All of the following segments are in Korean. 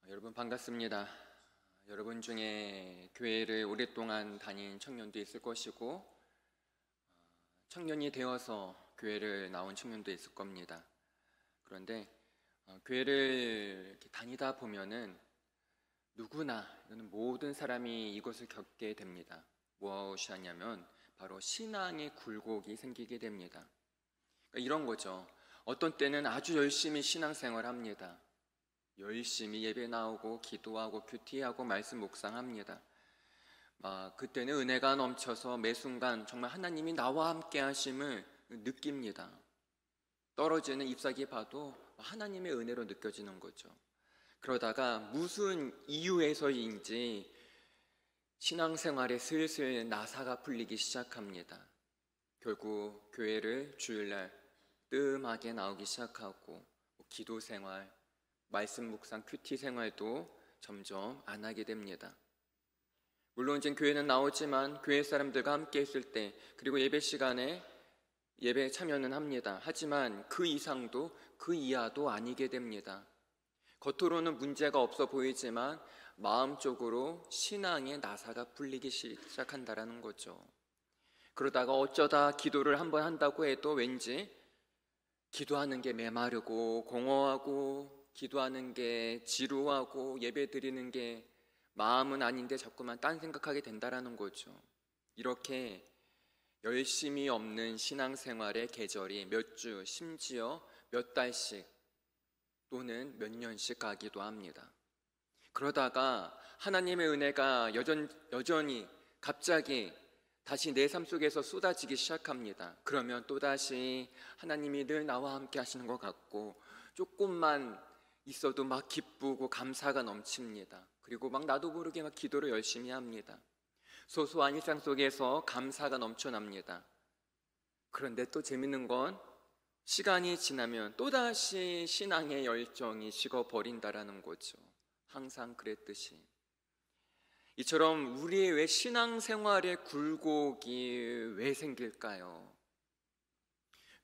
여러분 반갑습니다. 여러분 중에 교회를 오랫동안 다닌 청년도 있을 것이고 청년이 되어서 교회를 나온 청년도 있을 겁니다. 그런데 교회를 이렇게 다니다 보면은 누구나, 모든 사람이 이것을 겪게 됩니다. 무엇이 하냐면 바로 신앙의 굴곡이 생기게 됩니다. 그러니까 이런 거죠. 어떤 때는 아주 열심히 신앙생활 합니다. 열심히 예배 나오고 기도하고 큐티하고 말씀 묵상합니다. 그때는 은혜가 넘쳐서 매 순간 정말 하나님이 나와 함께 하심을 느낍니다. 떨어지는 잎사귀 봐도 하나님의 은혜로 느껴지는 거죠. 그러다가 무슨 이유에서인지 신앙생활에 슬슬 나사가 풀리기 시작합니다. 결국 교회를 주일날 뜸하게 나오기 시작하고 기도생활, 말씀 묵상, 큐티 생활도 점점 안 하게 됩니다. 물론 이제 교회는 나오지만 교회 사람들과 함께 있을 때 그리고 예배 시간에 예배 참여는 합니다. 하지만 그 이상도 그 이하도 아니게 됩니다. 겉으로는 문제가 없어 보이지만 마음적으로 신앙의 나사가 풀리기 시작한다라는 거죠. 그러다가 어쩌다 기도를 한번 한다고 해도 왠지 기도하는 게 메마르고 공허하고 기도하는 게 지루하고 예배 드리는 게 마음은 아닌데 자꾸만 딴 생각하게 된다라는 거죠. 이렇게 열심히 없는 신앙생활의 계절이 몇 주, 심지어 몇 달씩 또는 몇 년씩 가기도 합니다. 그러다가 하나님의 은혜가 여전히 갑자기 다시 내 삶 속에서 쏟아지기 시작합니다. 그러면 또다시 하나님이 늘 나와 함께 하시는 것 같고 조금만 있어도 막 기쁘고 감사가 넘칩니다. 그리고 나도 모르게 기도를 열심히 합니다. 소소한 일상 속에서 감사가 넘쳐납니다. 그런데 또 재밌는 건 시간이 지나면 또다시 신앙의 열정이 식어버린다라는 거죠. 항상 그랬듯이. 이처럼 우리의 왜 신앙생활의 굴곡이 왜 생길까요?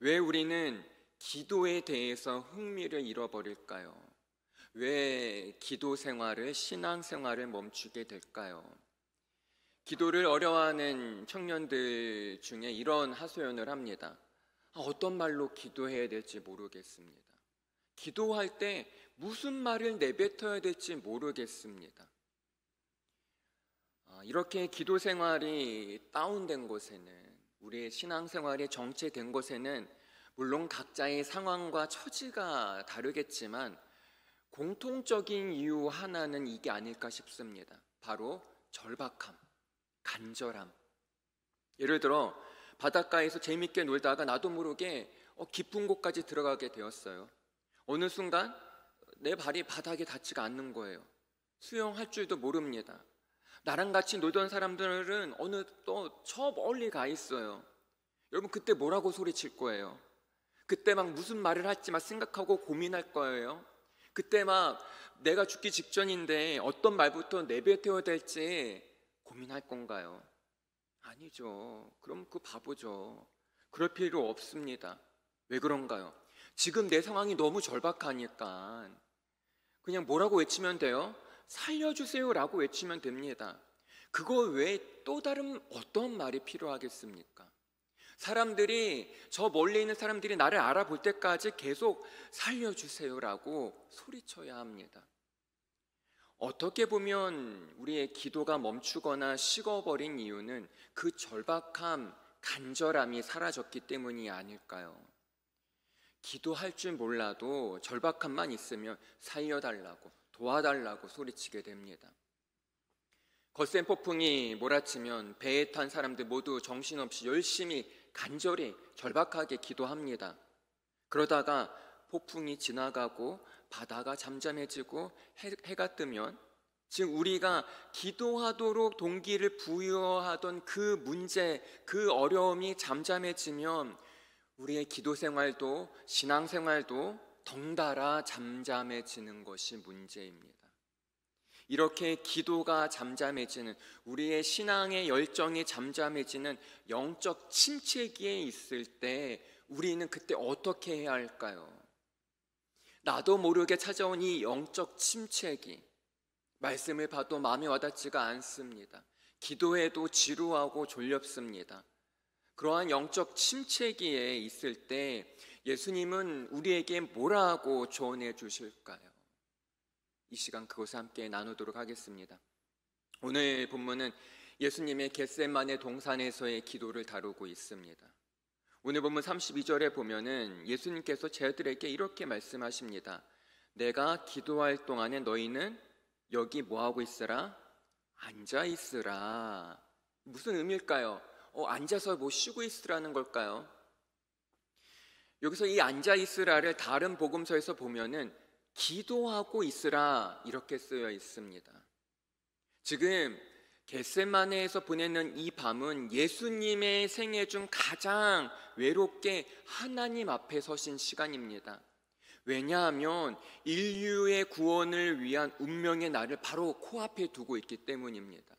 왜 우리는 기도에 대해서 흥미를 잃어버릴까요? 왜 기도 생활을, 신앙생활을 멈추게 될까요? 기도를 어려워하는 청년들 중에 이런 하소연을 합니다. 어떤 말로 기도해야 될지 모르겠습니다. 기도할 때 무슨 말을 내뱉어야 될지 모르겠습니다. 이렇게 기도 생활이 다운된 곳에는, 우리의 신앙생활이 정체된 곳에는 물론 각자의 상황과 처지가 다르겠지만 공통적인 이유 하나는 이게 아닐까 싶습니다. 바로 절박함, 간절함. 예를 들어 바닷가에서 재밌게 놀다가 나도 모르게 깊은 곳까지 들어가게 되었어요. 어느 순간 내 발이 바닥에 닿지가 않는 거예요. 수영할 줄도 모릅니다. 나랑 같이 놀던 사람들은 어느 또 저 멀리 가 있어요. 여러분 그때 뭐라고 소리칠 거예요? 그때 무슨 말을 할지 생각하고 고민할 거예요. 그때 내가 죽기 직전인데 어떤 말부터 내뱉어야 될지 고민할 건가요? 아니죠. 그럼 그 바보죠. 그럴 필요 없습니다. 왜 그런가요? 지금 내 상황이 너무 절박하니까 그냥 뭐라고 외치면 돼요? 살려주세요 라고 외치면 됩니다. 그거 외에 또 다른 어떤 말이 필요하겠습니까? 사람들이, 저 멀리 있는 사람들이 나를 알아볼 때까지 계속 살려주세요라고 소리쳐야 합니다. 어떻게 보면 우리의 기도가 멈추거나 식어버린 이유는 그 절박함, 간절함이 사라졌기 때문이 아닐까요? 기도할 줄 몰라도 절박함만 있으면 살려달라고, 도와달라고 소리치게 됩니다. 거센 폭풍이 몰아치면 배에 탄 사람들 모두 정신없이 열심히 간절히 절박하게 기도합니다. 그러다가 폭풍이 지나가고 바다가 잠잠해지고 해가 뜨면, 즉 우리가 기도하도록 동기를 부여하던 그 문제, 그 어려움이 잠잠해지면 우리의 기도 생활도 신앙생활도 덩달아 잠잠해지는 것이 문제입니다. 이렇게 기도가 잠잠해지는, 우리의 신앙의 열정이 잠잠해지는 영적 침체기에 있을 때 우리는 그때 어떻게 해야 할까요? 나도 모르게 찾아온 이 영적 침체기, 말씀을 봐도 마음에 와닿지가 않습니다. 기도해도 지루하고 졸렵습니다. 그러한 영적 침체기에 있을 때 예수님은 우리에게 뭐라고 조언해 주실까요? 이 시간 그것을 함께 나누도록 하겠습니다. 오늘 본문은 예수님의 겟세마네 동산에서의 기도를 다루고 있습니다. 오늘 본문 32절에 보면은 예수님께서 제자들에게 이렇게 말씀하십니다. 내가 기도할 동안에 너희는 여기 뭐하고 있으라? 앉아 있으라. 무슨 의미일까요? 앉아서 뭐 쉬고 있으라는 걸까요? 여기서 이 앉아 있으라를 다른 복음서에서 보면은 기도하고 있으라 이렇게 쓰여 있습니다. 지금 겟세마네에서 보내는 이 밤은 예수님의 생애 중 가장 외롭게 하나님 앞에 서신 시간입니다. 왜냐하면 인류의 구원을 위한 운명의 날을 바로 코앞에 두고 있기 때문입니다.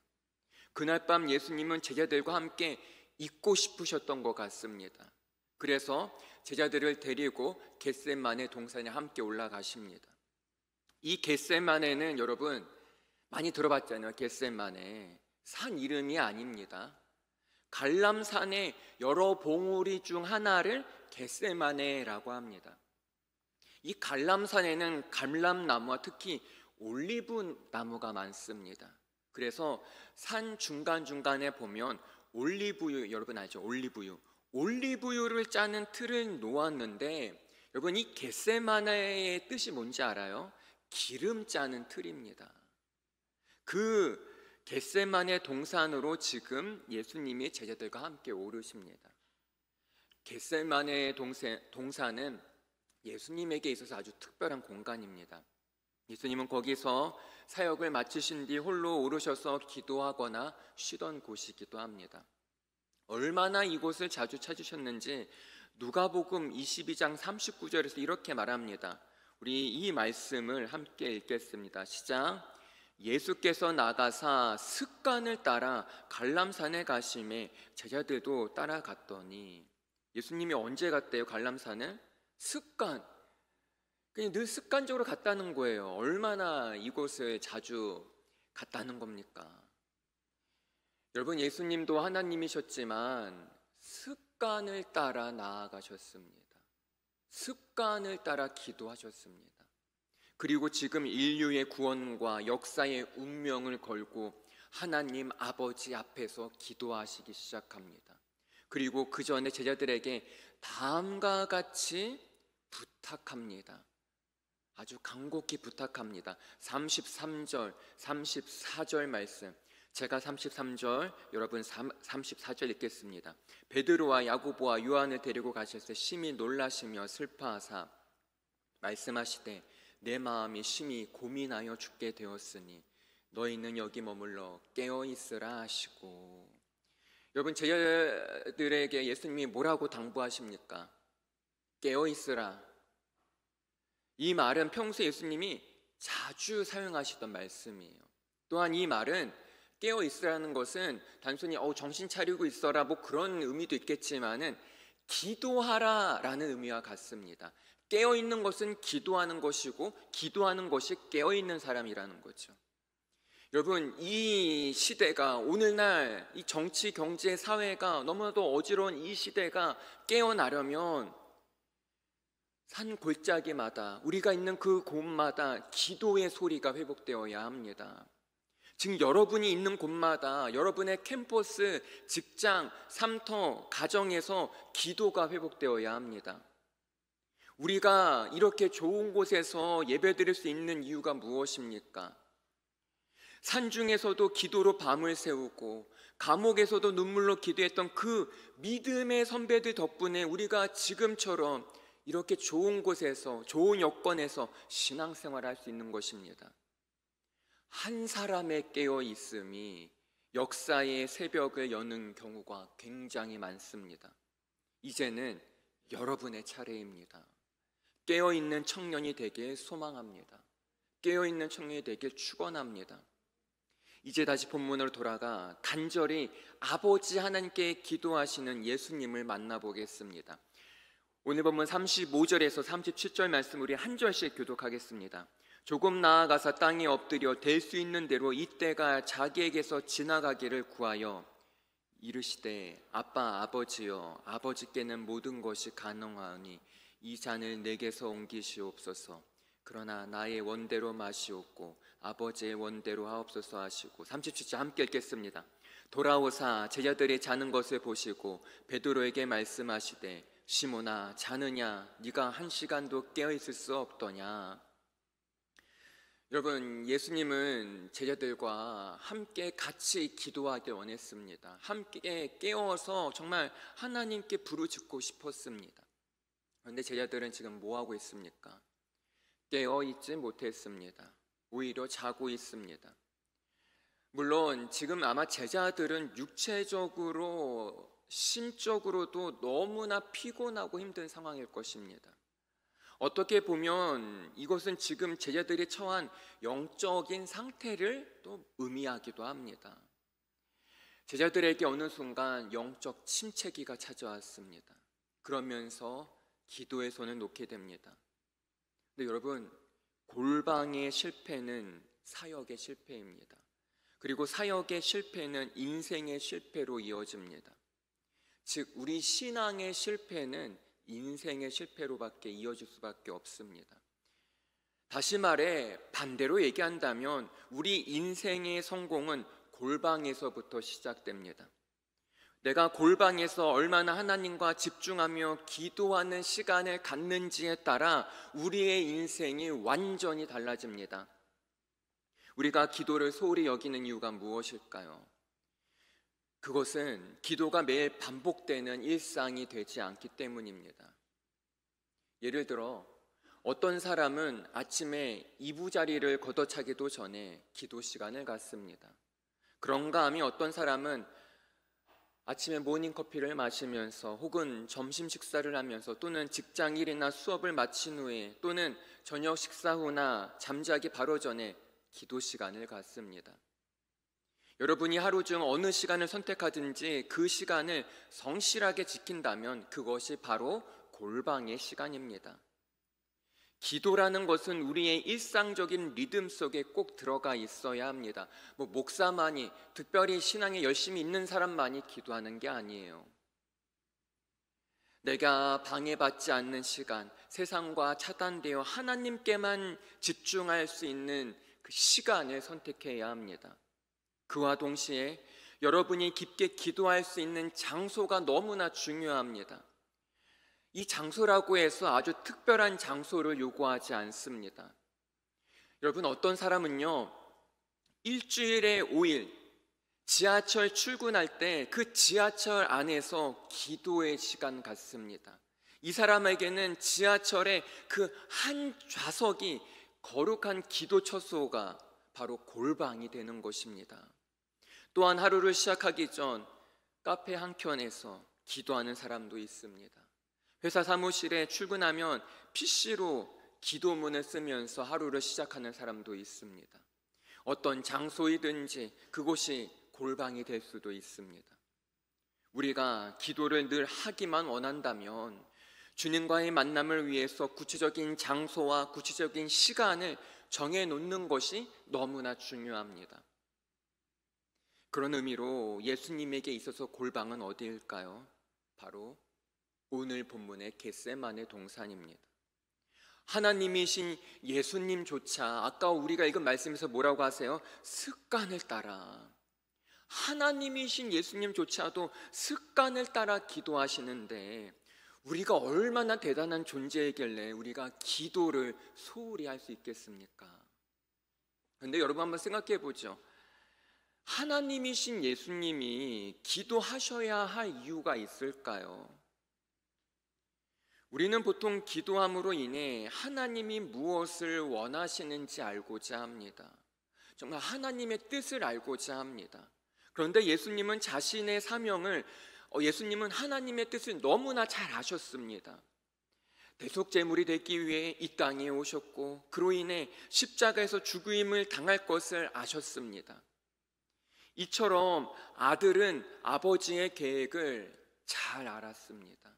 그날 밤 예수님은 제자들과 함께 있고 싶으셨던 것 같습니다. 그래서 제자들을 데리고 겟세마네 동산에 함께 올라가십니다. 이 겟세마네는 여러분 많이 들어봤잖아요. 겟세마네 산 이름이 아닙니다. 갈람산의 여러 봉우리 중 하나를 겟세마네라고 합니다. 이 갈람산에는 감람나무와 특히 올리브 나무가 많습니다. 그래서 산 중간중간에 보면 올리브유, 여러분 알죠? 올리브유를 짜는 틀을 놓았는데 여러분 이 겟세마네의 뜻이 뭔지 알아요? 기름 짜는 틀입니다. 그 겟세마네 동산으로 지금 예수님이 제자들과 함께 오르십니다. 겟세마네 동산은 예수님에게 있어서 아주 특별한 공간입니다. 예수님은 거기서 사역을 마치신 뒤 홀로 오르셔서 기도하거나 쉬던 곳이기도 합니다. 얼마나 이곳을 자주 찾으셨는지 누가복음 22장 39절에서 이렇게 말합니다. 우리 이 말씀을 함께 읽겠습니다. 시작. 예수께서 나가사 습관을 따라 갈람산에 가심에 제자들도 따라갔더니. 예수님이 언제 갔대요? 갈람산을? 습관, 그냥 늘 습관적으로 갔다는 거예요. 얼마나 이곳을 자주 갔다는 겁니까? 여러분 예수님도 하나님이셨지만 습관을 따라 나아가셨습니다. 습관을 따라 기도하셨습니다. 그리고 지금 인류의 구원과 역사의 운명을 걸고 하나님 아버지 앞에서 기도하시기 시작합니다. 그리고 그 전에 제자들에게 다음과 같이 부탁합니다. 아주 간곡히 부탁합니다. 33절, 34절 말씀. 제가 33절, 여러분 34절 읽겠습니다. 베드로와 야고보와 요한을 데리고 가셔서 심히 놀라시며 슬퍼하사 말씀하시되 내 마음이 심히 고민하여 죽게 되었으니 너희는 여기 머물러 깨어 있으라 하시고. 여러분 제자들에게 예수님이 뭐라고 당부하십니까? 깨어 있으라. 이 말은 평소 예수님이 자주 사용하시던 말씀이에요. 또한 이 말은 깨어 있으라는 것은 단순히 정신 차리고 있어라 뭐 그런 의미도 있겠지만은 기도하라라는 의미와 같습니다. 깨어 있는 것은 기도하는 것이고 기도하는 것이 깨어 있는 사람이라는 거죠. 여러분 이 시대가 오늘날 이 정치, 경제, 사회가 너무나도 어지러운 이 시대가 깨어나려면 산 골짜기마다 우리가 있는 그 곳마다 기도의 소리가 회복되어야 합니다. 지금 여러분이 있는 곳마다 여러분의 캠퍼스, 직장, 삶터, 가정에서 기도가 회복되어야 합니다. 우리가 이렇게 좋은 곳에서 예배드릴 수 있는 이유가 무엇입니까? 산중에서도 기도로 밤을 새우고 감옥에서도 눈물로 기도했던 그 믿음의 선배들 덕분에 우리가 지금처럼 이렇게 좋은 곳에서, 좋은 여건에서 신앙생활을 할 수 있는 것입니다. 한 사람의 깨어있음이 역사의 새벽을 여는 경우가 굉장히 많습니다. 이제는 여러분의 차례입니다. 깨어있는 청년이 되길 소망합니다. 깨어있는 청년이 되길 축원합니다. 이제 다시 본문으로 돌아가 간절히 아버지 하나님께 기도하시는 예수님을 만나보겠습니다. 오늘 본문 35절에서 37절 말씀 우리 한 절씩 교독하겠습니다. 조금 나아가서 땅에 엎드려 될 수 있는 대로 이때가 자기에게서 지나가기를 구하여 이르시되 아빠 아버지여 아버지께는 모든 것이 가능하오니 이 잔을 내게서 옮기시옵소서. 그러나 나의 원대로 마시옵고 아버지의 원대로 하옵소서 하시고 37절 함께 읽겠습니다. 돌아오사 제자들이 자는 것을 보시고 베드로에게 말씀하시되 시몬아 자느냐 네가 한 시간도 깨어있을 수 없더냐. 여러분, 예수님은 제자들과 함께 같이 기도하길 원했습니다. 함께 깨어서 정말 하나님께 부르짖고 싶었습니다. 그런데 제자들은 지금 뭐하고 있습니까? 깨어있지 못했습니다. 오히려 자고 있습니다. 물론 지금 아마 제자들은 육체적으로 심적으로도 너무나 피곤하고 힘든 상황일 것입니다. 어떻게 보면 이것은 지금 제자들이 처한 영적인 상태를 또 의미하기도 합니다. 제자들에게 어느 순간 영적 침체기가 찾아왔습니다. 그러면서 기도의 손을 놓게 됩니다. 근데 여러분, 골방의 실패는 사역의 실패입니다. 그리고 사역의 실패는 인생의 실패로 이어집니다. 즉 우리 신앙의 실패는 인생의 실패로밖에 이어질 수밖에 없습니다. 다시 말해 반대로 얘기한다면 우리 인생의 성공은 골방에서부터 시작됩니다. 내가 골방에서 얼마나 하나님과 집중하며 기도하는 시간을 갖는지에 따라 우리의 인생이 완전히 달라집니다. 우리가 기도를 소홀히 여기는 이유가 무엇일까요? 그것은 기도가 매일 반복되는 일상이 되지 않기 때문입니다. 예를 들어 어떤 사람은 아침에 이부자리를 걷어차기도 전에 기도 시간을 갖습니다. 그런가 하면 어떤 사람은 아침에 모닝커피를 마시면서 혹은 점심 식사를 하면서 또는 직장 일이나 수업을 마친 후에 또는 저녁 식사 후나 잠자기 바로 전에 기도 시간을 갖습니다. 여러분이 하루 중 어느 시간을 선택하든지 그 시간을 성실하게 지킨다면 그것이 바로 골방의 시간입니다. 기도라는 것은 우리의 일상적인 리듬 속에 꼭 들어가 있어야 합니다. 목사만이, 특별히 신앙에 열심히 있는 사람만이 기도하는 게 아니에요. 내가 방해받지 않는 시간, 세상과 차단되어 하나님께만 집중할 수 있는 그 시간을 선택해야 합니다. 그와 동시에 여러분이 깊게 기도할 수 있는 장소가 너무나 중요합니다. 이 장소라고 해서 아주 특별한 장소를 요구하지 않습니다. 여러분, 어떤 사람은요, 일주일에 5일 지하철 출근할 때 그 지하철 안에서 기도의 시간 갖습니다. 이 사람에게는 지하철의 그 한 좌석이 거룩한 기도 처소가 바로 골방이 되는 것입니다. 또한 하루를 시작하기 전 카페 한 켠에서 기도하는 사람도 있습니다. 회사 사무실에 출근하면 PC로 기도문을 쓰면서 하루를 시작하는 사람도 있습니다. 어떤 장소이든지 그곳이 골방이 될 수도 있습니다. 우리가 기도를 늘 하기만 원한다면 주님과의 만남을 위해서 구체적인 장소와 구체적인 시간을 정해놓는 것이 너무나 중요합니다. 그런 의미로 예수님에게 있어서 골방은 어디일까요? 바로 오늘 본문의 겟세마네 동산입니다. 하나님이신 예수님조차 아까 우리가 읽은 말씀에서 뭐라고 하세요? 습관을 따라. 하나님이신 예수님조차도 습관을 따라 기도하시는데 우리가 얼마나 대단한 존재이길래 우리가 기도를 소홀히 할 수 있겠습니까? 그런데 여러분 한번 생각해 보죠. 하나님이신 예수님이 기도하셔야 할 이유가 있을까요? 우리는 보통 기도함으로 인해 하나님이 무엇을 원하시는지 알고자 합니다. 정말 하나님의 뜻을 알고자 합니다. 그런데 예수님은 자신의 사명을 예수님은 하나님의 뜻을 너무나 잘 아셨습니다. 대속제물이 되기 위해 이 땅에 오셨고 그로 인해 십자가에서 죽임을 당할 것을 아셨습니다. 이처럼 아들은 아버지의 계획을 잘 알았습니다.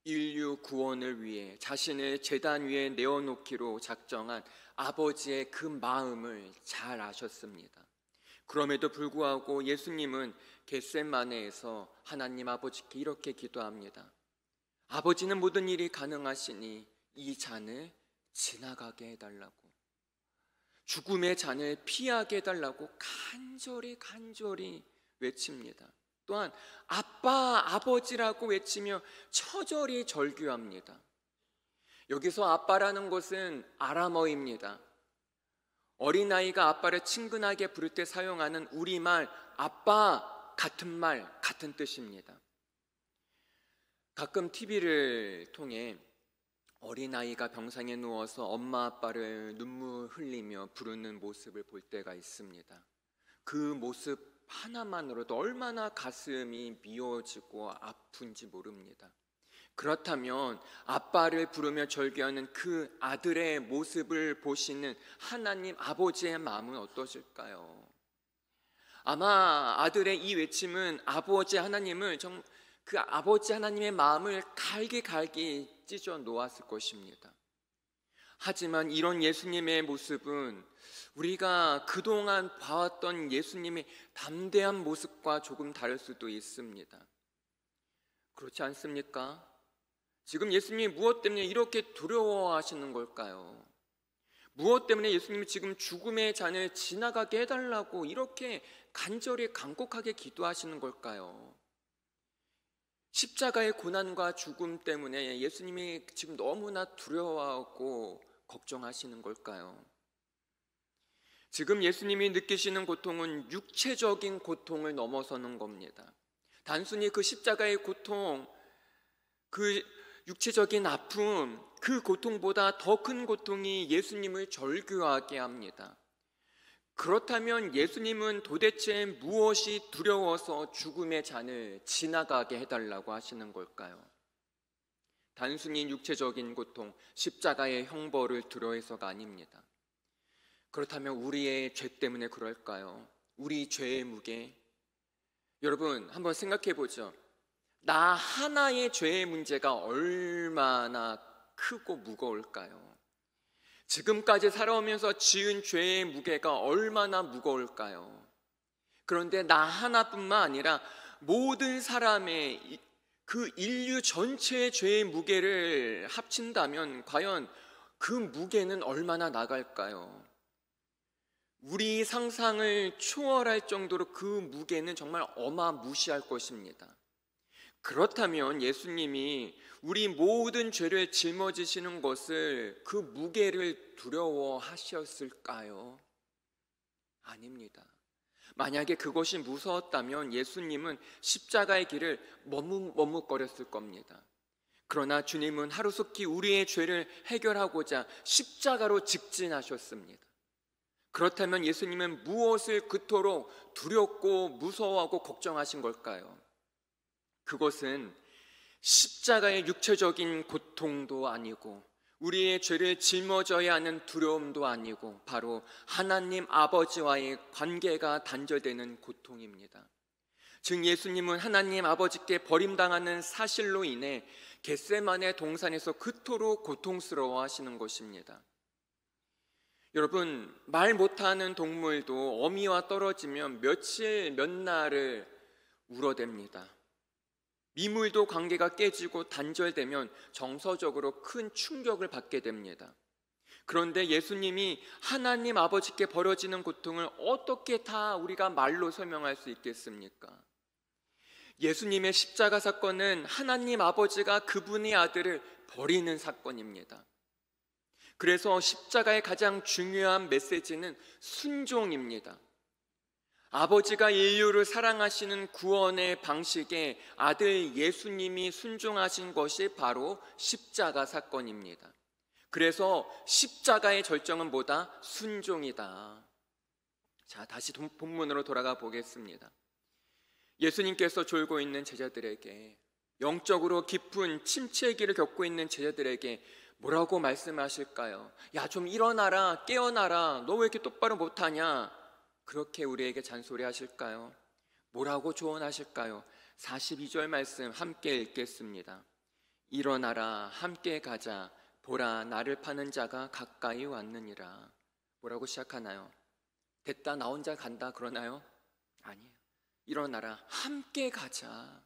인류 구원을 위해 자신을 제단 위에 내어놓기로 작정한 아버지의 그 마음을 잘 아셨습니다. 그럼에도 불구하고 예수님은 겟세마네에서 하나님 아버지께 이렇게 기도합니다. 아버지는 모든 일이 가능하시니 이 잔을 지나가게 해달라고, 죽음의 잔을 피하게 해달라고 간절히 외칩니다. 또한 아빠, 아버지라고 외치며 처절히 절규합니다. 여기서 아빠라는 것은 아람어입니다. 어린아이가 아빠를 친근하게 부를 때 사용하는 우리말 아빠 같은 말, 같은 뜻입니다. 가끔 TV를 통해 어린아이가 병상에 누워서 엄마 아빠를 눈물 흘리며 부르는 모습을 볼 때가 있습니다. 그 모습 하나만으로도 얼마나 가슴이 미어지고 아픈지 모릅니다. 그렇다면 아빠를 부르며 절규하는 그 아들의 모습을 보시는 하나님 아버지의 마음은 어떠실까요? 아마 아들의 이 외침은 아버지 하나님을 그 아버지 하나님의 마음을 갈기 찢어 놓았을 것입니다. 하지만 이런 예수님의 모습은 우리가 그동안 봐왔던 예수님의 담대한 모습과 조금 다를 수도 있습니다. 그렇지 않습니까? 지금 예수님이 무엇 때문에 이렇게 두려워하시는 걸까요? 무엇 때문에 예수님이 지금 죽음의 잔을 지나가게 해달라고 이렇게 간절히 간곡하게 기도하시는 걸까요? 십자가의 고난과 죽음 때문에 예수님이 지금 너무나 두려워하고 걱정하시는 걸까요? 지금 예수님이 느끼시는 고통은 육체적인 고통을 넘어서는 겁니다. 단순히 그 십자가의 고통, 그 육체적인 아픔, 그 고통보다 더 큰 고통이 예수님을 절규하게 합니다. 그렇다면 예수님은 도대체 무엇이 두려워서 죽음의 잔을 지나가게 해달라고 하시는 걸까요? 단순히 육체적인 고통, 십자가의 형벌을 두려워해서가 아닙니다. 그렇다면 우리의 죄 때문에 그럴까요? 우리 죄의 무게. 여러분 한번 생각해 보죠. 나 하나의 죄의 문제가 얼마나 크고 무거울까요? 지금까지 살아오면서 지은 죄의 무게가 얼마나 무거울까요? 그런데 나 하나뿐만 아니라 모든 사람의 그 인류 전체의 죄의 무게를 합친다면 과연 그 무게는 얼마나 나갈까요? 우리 상상을 초월할 정도로 그 무게는 정말 어마무시할 것입니다. 그렇다면 예수님이 우리 모든 죄를 짊어지시는 것을 그 무게를 두려워하셨을까요? 아닙니다. 만약에 그것이 무서웠다면 예수님은 십자가의 길을 머뭇거렸을 겁니다. 그러나 주님은 하루속히 우리의 죄를 해결하고자 십자가로 직진하셨습니다. 그렇다면 예수님은 무엇을 그토록 두렵고 무서워하고 걱정하신 걸까요? 그것은 십자가의 육체적인 고통도 아니고 우리의 죄를 짊어져야 하는 두려움도 아니고 바로 하나님 아버지와의 관계가 단절되는 고통입니다. 즉 예수님은 하나님 아버지께 버림당하는 사실로 인해 겟세마네 동산에서 그토록 고통스러워 하시는 것입니다. 여러분, 말 못하는 동물도 어미와 떨어지면 며칠 몇 날을 울어댑니다. 미물도 관계가 깨지고 단절되면 정서적으로 큰 충격을 받게 됩니다. 그런데 예수님이 하나님 아버지께 벌어지는 고통을 어떻게 다 우리가 말로 설명할 수 있겠습니까? 예수님의 십자가 사건은 하나님 아버지가 그분의 아들을 버리는 사건입니다. 그래서 십자가의 가장 중요한 메시지는 순종입니다. 아버지가 인류를 사랑하시는 구원의 방식에 아들 예수님이 순종하신 것이 바로 십자가 사건입니다. 그래서 십자가의 절정은 뭐다? 순종이다. 자, 다시 본문으로 돌아가 보겠습니다. 예수님께서 졸고 있는 제자들에게 영적으로 깊은 침체기를 겪고 있는 제자들에게 뭐라고 말씀하실까요? 야, 좀 일어나라, 깨어나라, 너 왜 이렇게 똑바로 못하냐? 그렇게 우리에게 잔소리하실까요? 뭐라고 조언하실까요? 42절 말씀 함께 읽겠습니다. 일어나라, 함께 가자, 보라, 나를 파는 자가 가까이 왔느니라. 뭐라고 시작하나요? 됐다, 나 혼자 간다 그러나요? 아니에요. 일어나라, 함께 가자.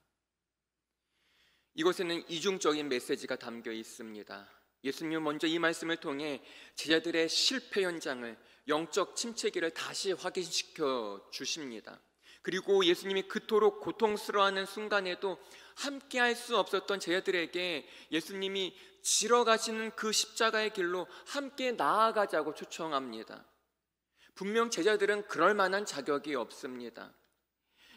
이곳에는 이중적인 메시지가 담겨 있습니다. 예수님은 먼저 이 말씀을 통해 제자들의 실패 현장을, 영적 침체기를 다시 확인시켜 주십니다. 그리고 예수님이 그토록 고통스러워하는 순간에도 함께 할 수 없었던 제자들에게 예수님이 지러 가시는 그 십자가의 길로 함께 나아가자고 초청합니다. 분명 제자들은 그럴 만한 자격이 없습니다.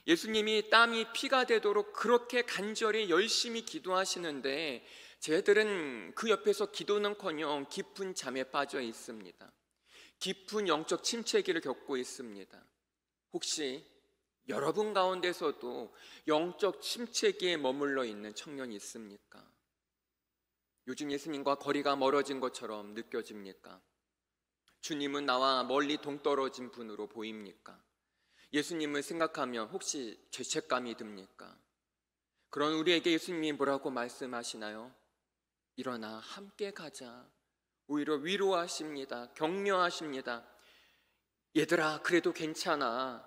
예수님이 땀이 피가 되도록 그렇게 간절히 열심히 기도하시는데 제자들은 그 옆에서 기도는커녕 깊은 잠에 빠져 있습니다. 깊은 영적 침체기를 겪고 있습니다. 혹시 여러분 가운데서도 영적 침체기에 머물러 있는 청년이 있습니까? 요즘 예수님과 거리가 멀어진 것처럼 느껴집니까? 주님은 나와 멀리 동떨어진 분으로 보입니까? 예수님을 생각하면 혹시 죄책감이 듭니까? 그런 우리에게 예수님이 뭐라고 말씀하시나요? 일어나 함께 가자. 오히려 위로하십니다. 격려하십니다. 얘들아, 그래도 괜찮아.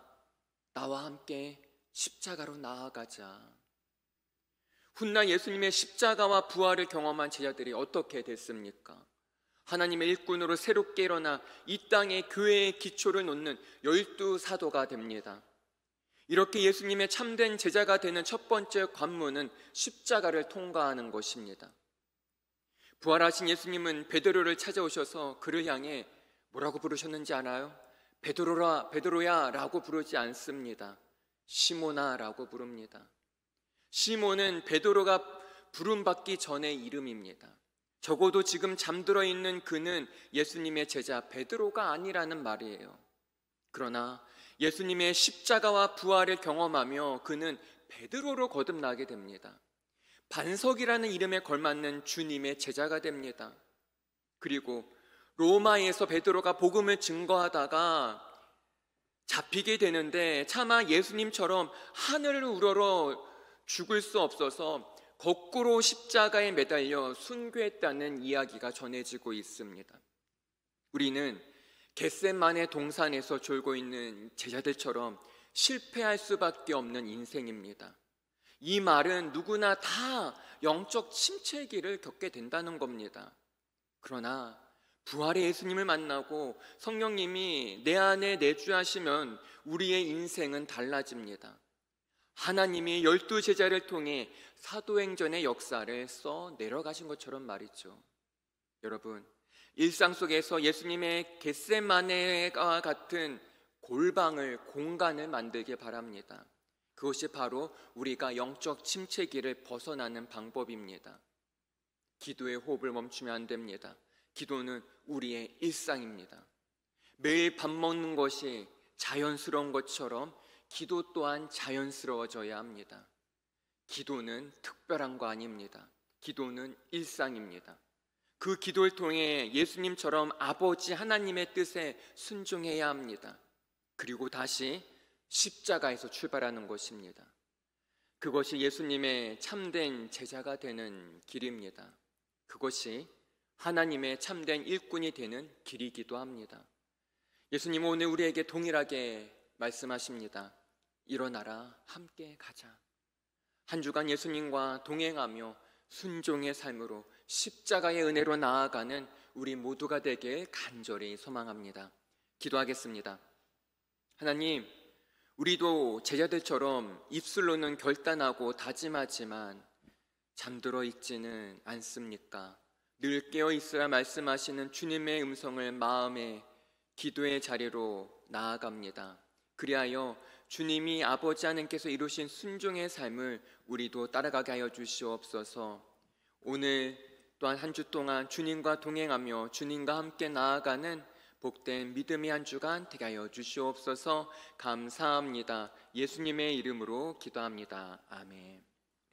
나와 함께 십자가로 나아가자. 훗날 예수님의 십자가와 부활을 경험한 제자들이 어떻게 됐습니까? 하나님의 일꾼으로 새롭게 일어나 이 땅에 교회의 기초를 놓는 12사도가 됩니다. 이렇게 예수님의 참된 제자가 되는 첫 번째 관문은 십자가를 통과하는 것입니다. 부활하신 예수님은 베드로를 찾아오셔서 그를 향해 뭐라고 부르셨는지 아나요? 베드로야 라고 부르지 않습니다. 시몬아 라고 부릅니다. 시몬은 베드로가 부름받기 전의 이름입니다. 적어도 지금 잠들어 있는 그는 예수님의 제자 베드로가 아니라는 말이에요. 그러나 예수님의 십자가와 부활을 경험하며 그는 베드로로 거듭나게 됩니다. 반석이라는 이름에 걸맞는 주님의 제자가 됩니다. 그리고 로마에서 베드로가 복음을 증거하다가 잡히게 되는데 차마 예수님처럼 하늘을 우러러 죽을 수 없어서 거꾸로 십자가에 매달려 순교했다는 이야기가 전해지고 있습니다. 우리는 겟세마네 동산에서 졸고 있는 제자들처럼 실패할 수밖에 없는 인생입니다. 이 말은 누구나 다 영적 침체기를 겪게 된다는 겁니다. 그러나 부활의 예수님을 만나고 성령님이 내 안에 내주하시면 우리의 인생은 달라집니다. 하나님이 12제자를 통해 사도행전의 역사를 써 내려가신 것처럼 말이죠. 여러분, 일상 속에서 예수님의 겟세마네와 같은 공간을 만들길 바랍니다. 그것이 바로 우리가 영적 침체기를 벗어나는 방법입니다. 기도의 호흡을 멈추면 안 됩니다. 기도는 우리의 일상입니다. 매일 밥 먹는 것이 자연스러운 것처럼 기도 또한 자연스러워져야 합니다. 기도는 특별한 거 아닙니다. 기도는 일상입니다. 그 기도를 통해 예수님처럼 아버지 하나님의 뜻에 순종해야 합니다. 그리고 다시 십자가에서 출발하는 것입니다. 그것이 예수님의 참된 제자가 되는 길입니다. 그것이 하나님의 참된 일꾼이 되는 길이기도 합니다. 예수님은 오늘 우리에게 동일하게 말씀하십니다. 일어나라, 함께 가자. 한 주간 예수님과 동행하며 순종의 삶으로 십자가의 은혜로 나아가는 우리 모두가 되길 간절히 소망합니다. 기도하겠습니다. 하나님, 우리도 제자들처럼 입술로는 결단하고 다짐하지만 잠들어 있지는 않습니까? 늘 깨어 있어야 말씀하시는 주님의 음성을 마음에 기도의 자리로 나아갑니다. 그리하여 주님이 아버지 하나님께서 이루신 순종의 삶을 우리도 따라가게 하여 주시옵소서. 오늘 또한 한 주 동안 주님과 동행하며 주님과 함께 나아가는 복된 믿음의 한 주간 되게 하여 주시옵소서. 감사합니다. 예수님의 이름으로 기도합니다. 아멘.